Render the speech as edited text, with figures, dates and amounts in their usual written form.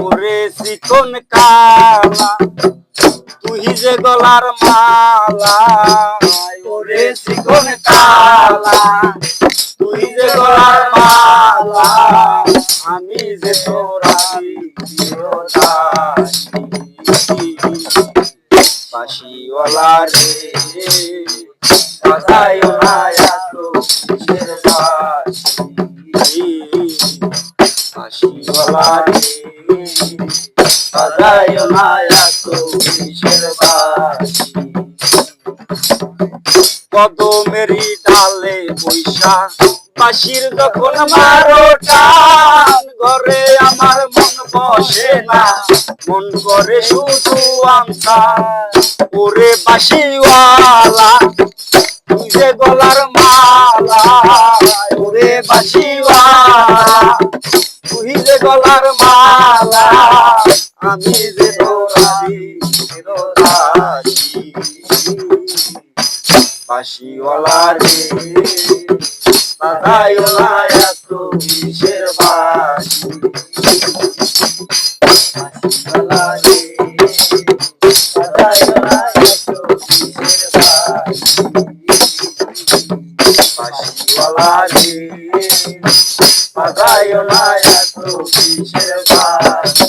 ওরে চিকন কালা তুই যে গলার মালা, ওরে চিকন কালা তুই যে গলার মালা, আমি যে তোরা বাঁশিওয়ালা রে বাজায় না এত কিসের বাঁশি, বাঁশিওয়ালা রে বাজায় না এত কিসের বাঁশি। কদমেরই ডালে বৈশা বাঁশির যখন মারো টান, ঘরে আমার মন বসে না, মন করে শুধু আমতা। ওরে বাঁশিওয়ালা তুই যে গলার মালা, ওরে বাঁশিওয়ালা তুই যে গলার মালা, আমি যে তোরারি বাঁশিওয়ালা রে বাজায় না এত কিসের বাঁশি, বাঁশিওয়ালা রে বাজায় না এত কিসের বাঁশি, বাঁশিওয়ালা রে বাজায় না এত কিসের বাঁশি।